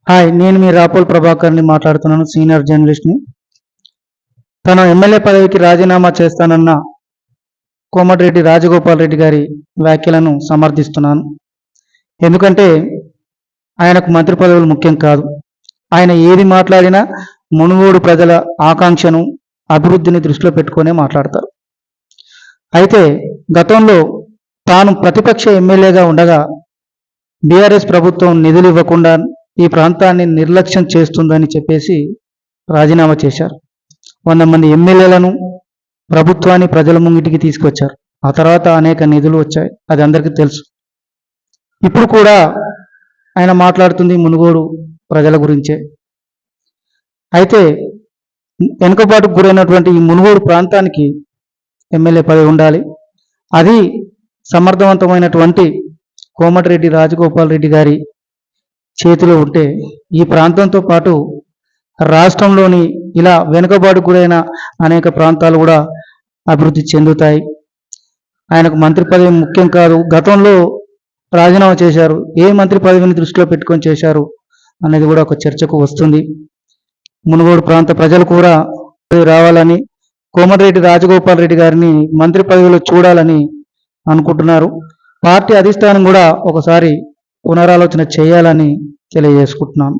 Hi, నేను మీ రాపోల్ ప్రభాకర్ని మాట్లాడుతున్నాను, senior జర్నలిస్ట్ని. తన ఎమ్మెల్యే పదవికి రాజీనామా చేస్తానన్న కోమటిరెడ్డి రాజగోపాల్ రెడ్డి గారి వ్యాఖ్యలను సమర్థిస్తున్నాను. ఎందుకంటే ఆయనకు మంత్రి పదవులు ముఖ్యం కాదు. ఆయన ఏది మాట్లాడినా మునుగోడు ప్రజల ఆకాంక్షను, అభివృద్ధిని దృష్టిలో పెట్టుకునే మాట్లాడతారు. అయితే గతంలో తాను ప్రతిపక్ష ఎమ్మెల్యేగా ఉండగా బీఆర్ఎస్ ప్రభుత్వం నిధులు ఇవ్వకుండా ఈ ప్రాంతాన్ని నిర్లక్ష్యం చేస్తుందని చెప్పేసి రాజీనామా చేశారు. 100 మంది ఎమ్మెల్యేలను, ప్రభుత్వాన్ని ప్రజల ముంగిటికి తీసుకొచ్చారు. ఆ తర్వాత అనేక నిధులు వచ్చాయి, అది అందరికీ తెలుసు. ఇప్పుడు కూడా ఆయన మాట్లాడుతుంది మునుగోడు ప్రజల గురించే. అయితే వెనుకబాటుకు గురైనటువంటి ఈ మునుగోడు ప్రాంతానికి ఎమ్మెల్యే పదవి ఉండాలి. అది సమర్థవంతమైనటువంటి కోమటిరెడ్డి రాజగోపాల్ రెడ్డి గారి చేతిలో ఉంటే ఈ ప్రాంతంతో పాటు రాష్ట్రంలోని ఇలా వెనుకబాటుకు గురైన అనేక ప్రాంతాలు కూడా అభివృద్ధి చెందుతాయి. ఆయనకు మంత్రి పదవి ముఖ్యం కాదు, గతంలో రాజీనామా చేశారు, ఏ మంత్రి పదవిని దృష్టిలో పెట్టుకొని చేశారు అనేది కూడా ఒక చర్చకు వస్తుంది. మునుగోడు ప్రాంత ప్రజలు కూడా రావాలని, కోమటిరెడ్డి రాజగోపాల్ రెడ్డి గారిని మంత్రి పదవిలో చూడాలని అనుకుంటున్నారు. పార్టీ అధిష్టానం కూడా ఒకసారి పునరాలోచన చేయాలని తెలియజేసుకుంటున్నాను.